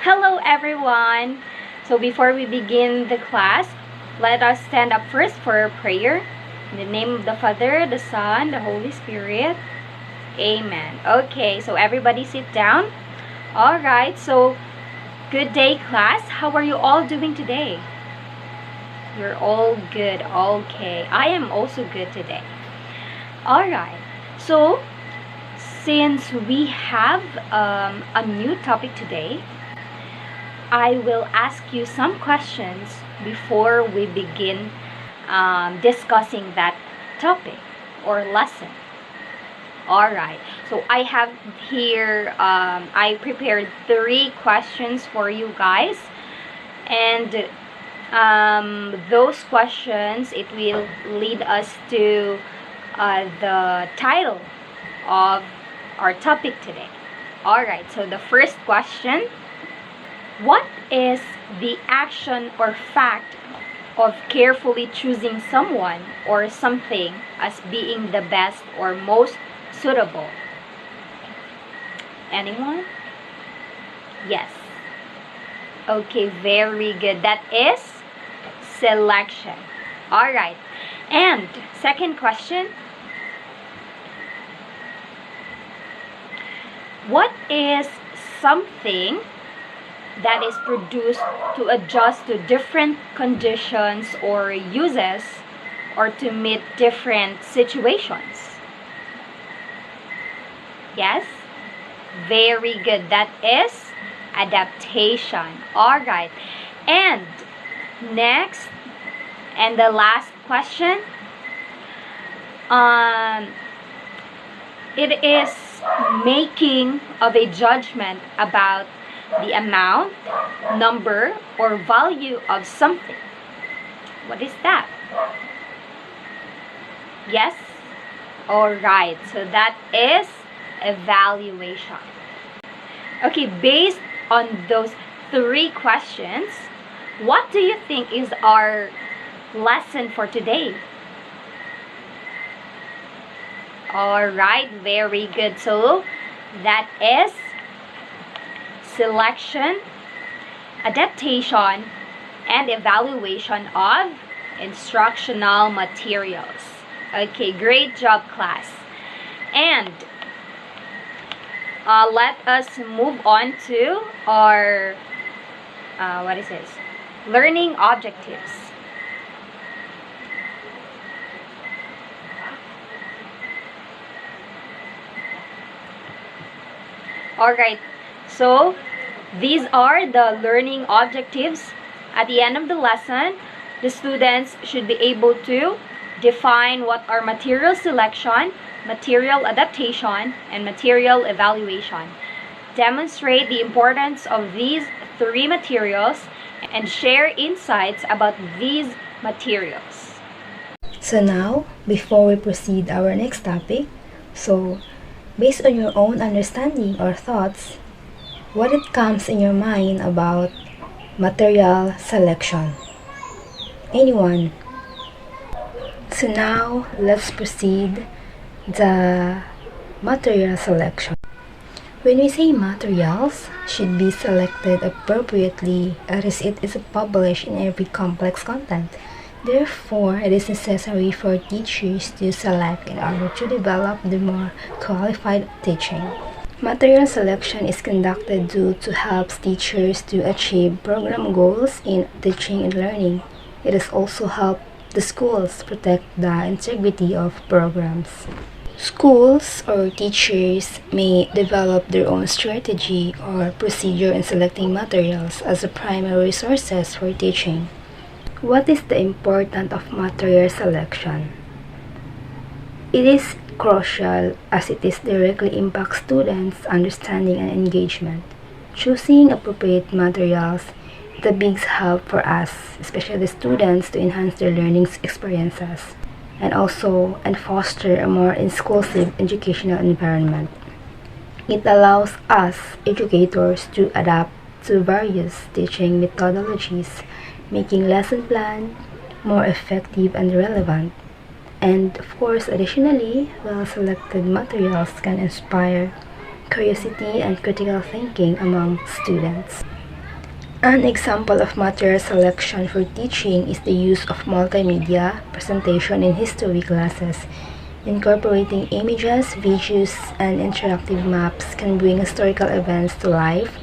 Hello everyone! So before we begin the class, let us stand up first for a prayer. In the name of the Father, the Son, the Holy Spirit. Amen. Okay, so everybody sit down. Alright, so good day class. How are you all doing today? You're all good. Okay. I am also good today. Alright, so since we have a new topic today, I will ask you some questions before we begin discussing that topic or lesson. Alright, so I have here, I prepared 3 questions for you guys. And those questions, it will lead us to the title of our topic today. Alright, so the first question: what is the action or fact of carefully choosing someone or something as being the best or most suitable? Anyone? Yes. Okay, very good. That is selection. Alright. And second question: what is something that is produced to adjust to different conditions or uses or to meet different situations? Yes? Very good. That is adaptation. Alright. And next, and the last question, it is making of a judgment about the amount, number, or value of something. What is that? Yes? Alright, so that is evaluation. Okay, based on those 3 questions, what do you think is our lesson for today? Alright, very good. So that is selection, adaptation, and evaluation of instructional materials. Okay, great job class. And let us move on to our learning objectives. Alright, so these are the learning objectives. At the end of the lesson, the students should be able to define what are material selection, material adaptation, and material evaluation. Demonstrate the importance of these 3 materials and share insights about these materials. So now, before we proceed our next topic, based on your own understanding or thoughts, what it comes in your mind about material selection? Anyone? So now, let's proceed the material selection. When we say materials should be selected appropriately, as it is published in every complex content. Therefore, it is necessary for teachers to select in order to develop the more qualified teaching. Material selection is conducted to help teachers to achieve program goals in teaching and learning. It is also help the schools protect the integrity of programs. Schools or teachers may develop their own strategy or procedure in selecting materials as a primary sources for teaching. What is the importance of material selection? It is crucial as it directly impacts students' understanding and engagement. Choosing appropriate materials is a big help for us, especially the students, to enhance their learning experiences and foster a more inclusive educational environment. It allows us educators to adapt to various teaching methodologies, making lesson plan more effective and relevant. And of course, additionally, well-selected materials can inspire curiosity and critical thinking among students. An example of material selection for teaching is the use of multimedia presentation in history classes. Incorporating images, videos, and interactive maps can bring historical events to life,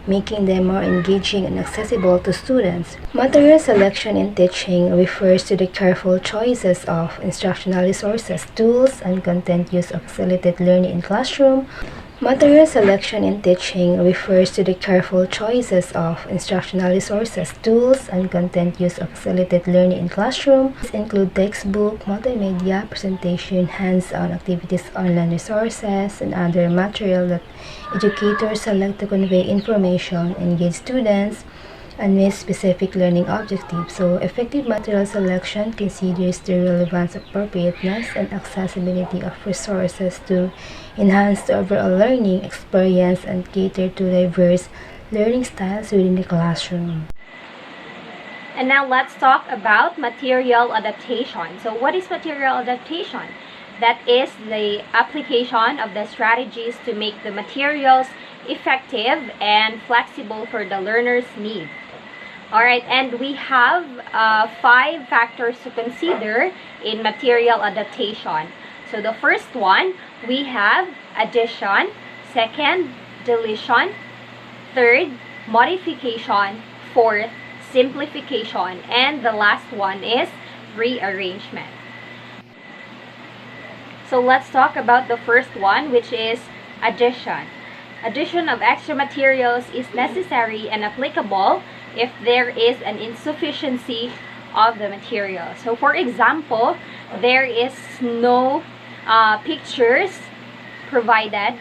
making them more engaging and accessible to students. Material selection in teaching refers to the careful choices of instructional resources, tools, and content used to facilitate learning in classroom. Material selection in teaching refers to the careful choices of instructional resources, tools, and content used to facilitate learning in classroom. These include textbook, multimedia, presentation, hands-on activities, online resources, and other material that educators select to convey information, engage students, and meet specific learning objectives. So, effective material selection considers the relevance, appropriateness, and accessibility of resources to enhance the overall learning experience and cater to diverse learning styles within the classroom. And now let's talk about material adaptation. So what is material adaptation? That is the application of the strategies to make the materials effective and flexible for the learner's need. Alright, and we have 5 factors to consider in material adaptation. So the first one, we have addition. Second, deletion. Third, modification. Fourth, simplification. And the last one is rearrangement. So let's talk about the first one, which is addition. Addition of extra materials is necessary and applicable if there is an insufficiency of the material. So for example, there is no pictures provided.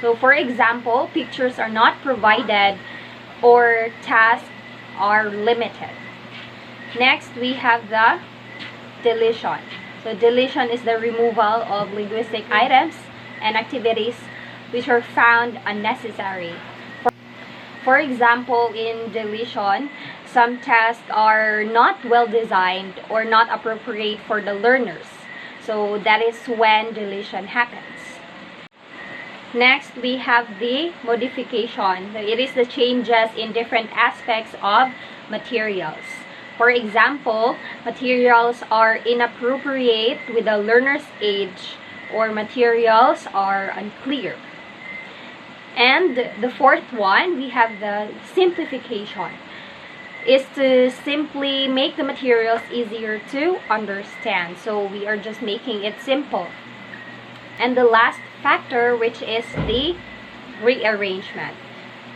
So for example, pictures are not provided or tasks are limited. Next, we have the deletion. So deletion is the removal of linguistic items and activities which are found unnecessary. For example, in deletion, some tasks are not well designed or not appropriate for the learners. So that is when deletion happens. Next, we have the modification. So it is the changes in different aspects of materials. For example, materials are inappropriate with the learner's age or materials are unclear. And the fourth one, we have the simplification. Is to simply make the materials easier to understand. So we are just making it simple. And the last factor, which is the rearrangement.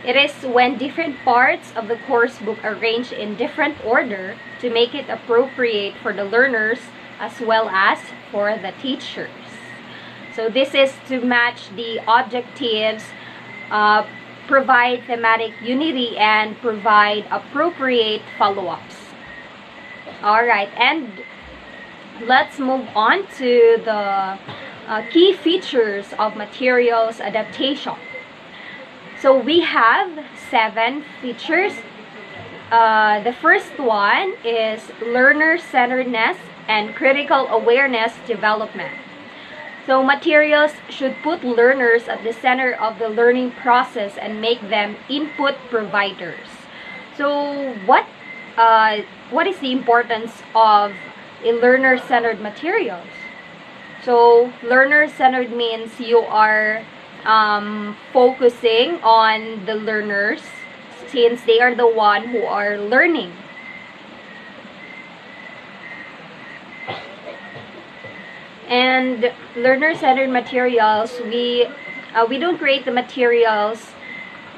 It is when different parts of the course book are arranged in different order to make it appropriate for the learners as well as for the teachers. So this is to match the objectives, provide thematic unity, and provide appropriate follow-ups. Alright, and let's move on to the key features of materials adaptation. So we have 7 features. The first one is learner-centeredness and critical awareness development. So materials should put learners at the center of the learning process and make them input providers. So what is the importance of a learner-centered materials? So learner-centered means you are focusing on the learners since they are the one who are learning. And learner-centered materials, we don't create the materials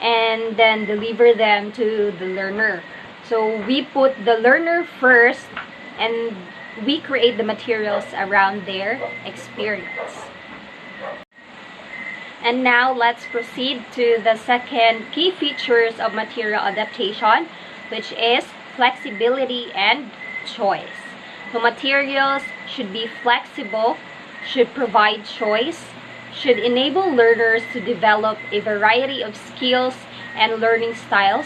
and then deliver them to the learner. So we put the learner first and we create the materials around their experience. And now let's proceed to the second key features of material adaptation, which is flexibility and choice. So materials should be flexible, should provide choice, should enable learners to develop a variety of skills and learning styles,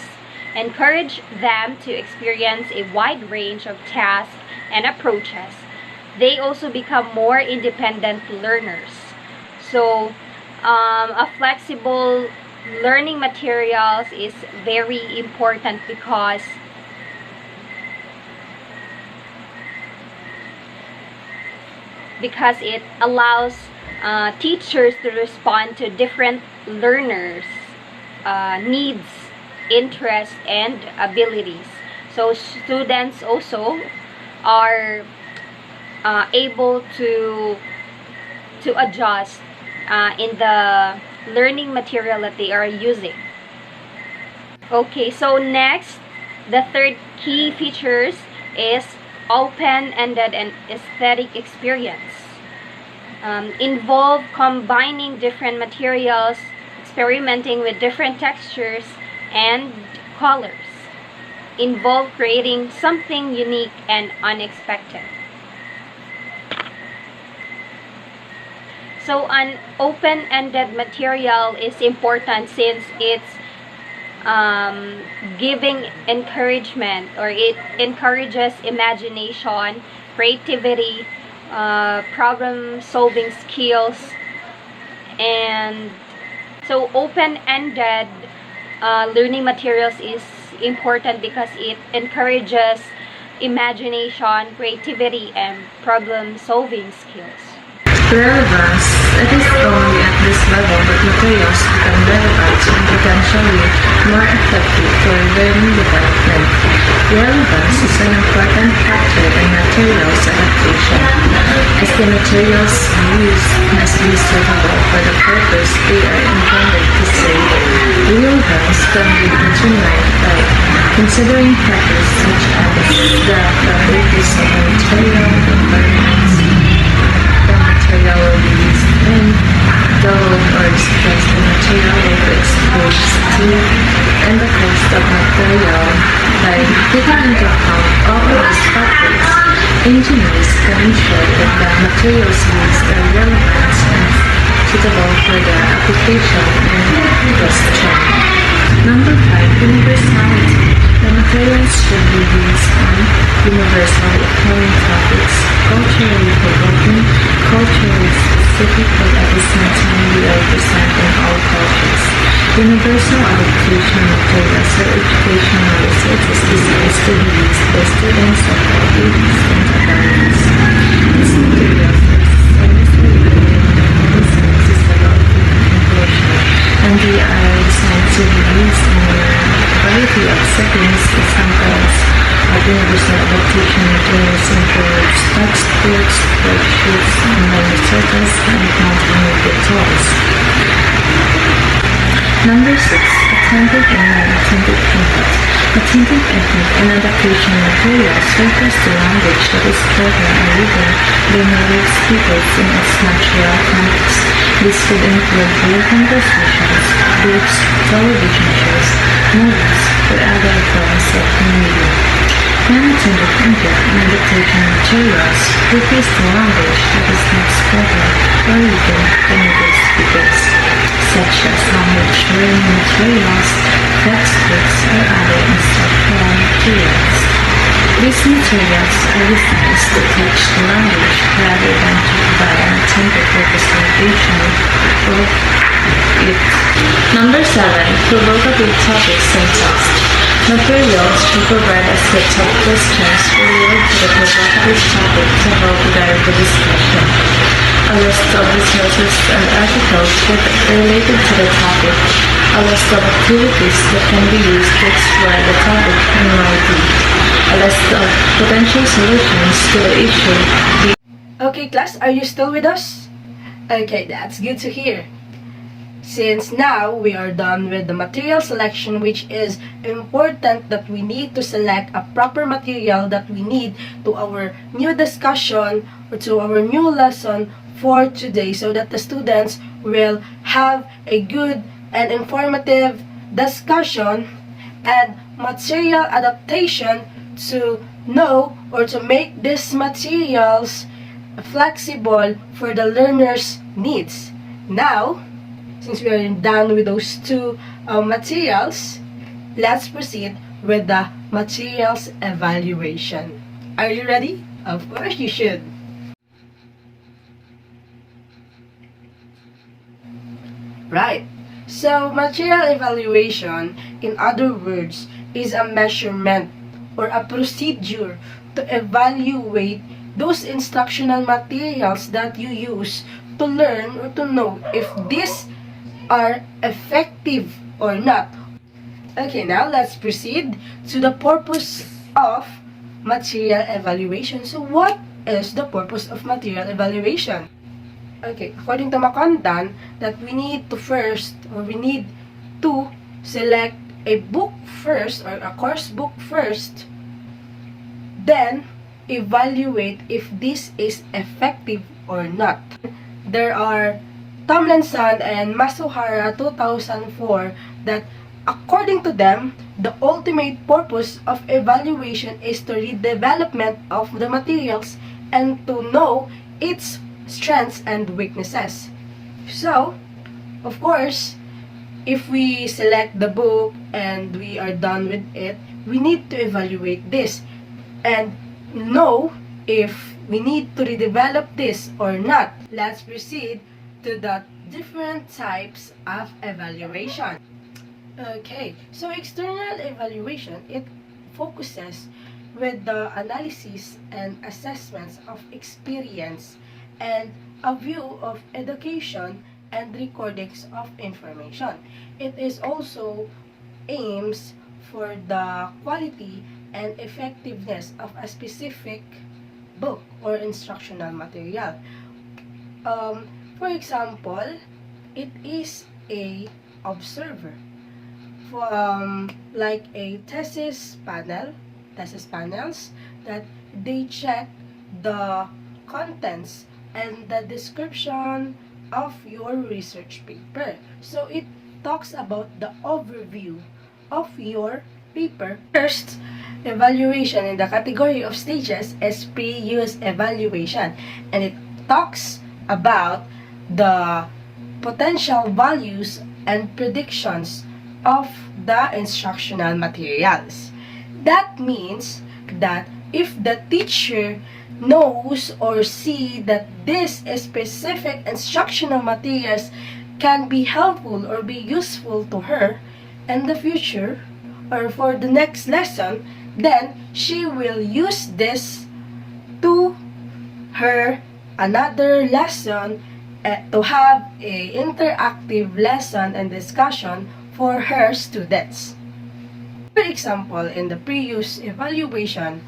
encourage them to experience a wide range of tasks and approaches. They also become more independent learners. So a flexible learning materials is very important because it allows teachers to respond to different learners' needs, interests, and abilities. So students also are able to adjust in the learning material that they are using. Okay, so next, the third key features is open-ended and aesthetic experience. Involve combining different materials, experimenting with different textures and colors. Involve creating something unique and unexpected. So an open-ended material is important since it's giving encouragement, or it encourages imagination, creativity, problem-solving skills. And so open-ended learning materials is important because it encourages imagination, creativity, and problem-solving skills. Relevance. It is only at this level that materials become relevant and potentially more effective for learning development. Relevance is an important factor in materials adaptation, as the materials used must be suitable for the purpose they are intended to serve. Relevance can be determined by considering factors such as the properties of the material, the environment, material will be used in, the load or stress the material will be exposed to, and the cost of material. By taking into account all of these factors, engineers can ensure that the materials used are relevant and suitable for the application in question. Number 5. Universality. The materials should be used on universal appealing topics, culturally provoking, culturally specific, but at the same time we are presenting all cultures. Universal adaptation materials or educational resources designed to be used by students of all ages and abilities. These materials are seriously related to accessible inclusion, and they are designed to be used in a variety of settings. Examples of universal adaptation materials include textbooks, worksheets, online resources, and multimedia tools. Number 6. Attentive and non-attentive input. Attentive input and adaptation materials refers to language that is spoken or written by native speakers in its natural context. This could include real conversations, books, television shows, movies, or other forms of media. Non-attentive input and adaptation materials refers to language that is not spoken or written by native speakers, such as language learning materials, textbooks, or other instructional materials. These materials are designed to teach the language rather than to provide an attentive representation of it. Number 7. Provocative topics and text. Materials should provide a set of questions related to the provocative topic to help guide the discussion. A list of resources and articles related to the topic. A list of activities that can be used to explore the topic in more depth. A list of potential solutions to the issue. Okay, class, are you still with us? Okay, that's good to hear. Since now we are done with the material selection, which is important that we need to select a proper material that we need to our new discussion or to our new lesson for today, so that the students will have a good and informative discussion and material adaptation to know or to make these materials flexible for the learner's needs. Now, since we are done with those two materials, let's proceed with the materials evaluation. Are you ready? Of course you should. Right. So, material evaluation, in other words, is a measurement or a procedure to evaluate those instructional materials that you use to learn or to know if these are effective or not. Okay, now let's proceed to the purpose of material evaluation. So, what is the purpose of material evaluation? Okay, according to Makondan, that we need to select a book first or a course book first, then evaluate if this is effective or not. There are Tomlinson and Masuhara 2004 that according to them, the ultimate purpose of evaluation is to read the development of the materials and to know its strengths and weaknesses. So, of course, if we select the book and we are done with it, we need to evaluate this and know if we need to redevelop this or not. Let's proceed to the different types of evaluation. Okay, so external evaluation, it focuses with the analysis and assessments of experience and a view of education and recordings of information. It is also aims for the quality and effectiveness of a specific book or instructional material. For example, it is a observer like a thesis panels that they check the contents and the description of your research paper. So it talks about the overview of your paper. First, evaluation in the category of stages is pre-use evaluation, and it talks about the potential values and predictions of the instructional materials. That means that if the teacher knows or see that this specific instructional materials can be helpful or be useful to her in the future or for the next lesson, then she will use this to her another lesson to have a interactive lesson and discussion for her students. For example, in the pre-use evaluation,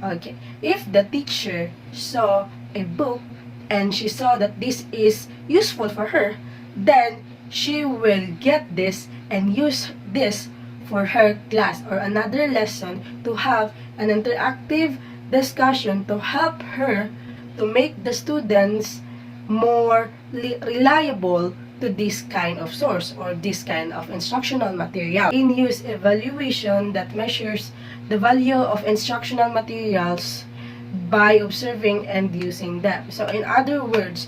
okay, if the teacher saw a book and she saw that this is useful for her, then she will get this and use this for her class or another lesson to have an interactive discussion to help her to make the students more reliable to this kind of source or this kind of instructional material. In-use evaluation that measures the value of instructional materials by observing and using them. So in other words,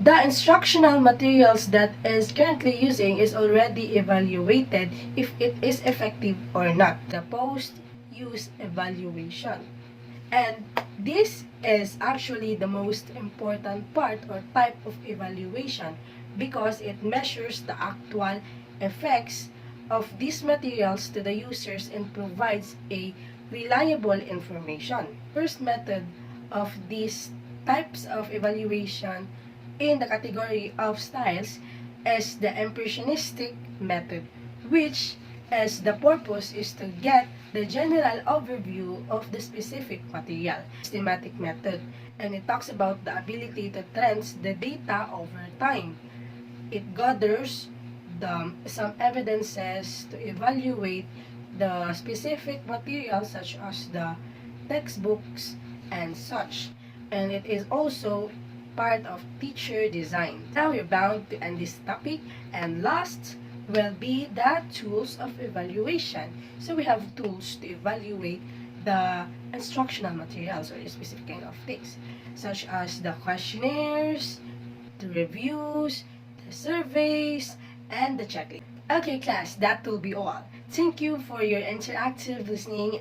the instructional materials that is currently using is already evaluated if it is effective or not. The post-use evaluation. And this is actually the most important part or type of evaluation because it measures the actual effects of these materials to the users and provides a reliable information. First method of these types of evaluation in the category of styles is the impressionistic method, which as the purpose is to get the general overview of the specific material. Systematic method, and it talks about the ability to trends the data over time. It gathers some evidences to evaluate the specific materials such as the textbooks and such. And it is also part of teacher design. Now we're bound to end this topic, and last will be the tools of evaluation. So we have tools to evaluate the instructional materials or a specific kind of things, such as the questionnaires, the reviews, the surveys, and the checklist. Okay class, that will be all. Thank you for your interactive listening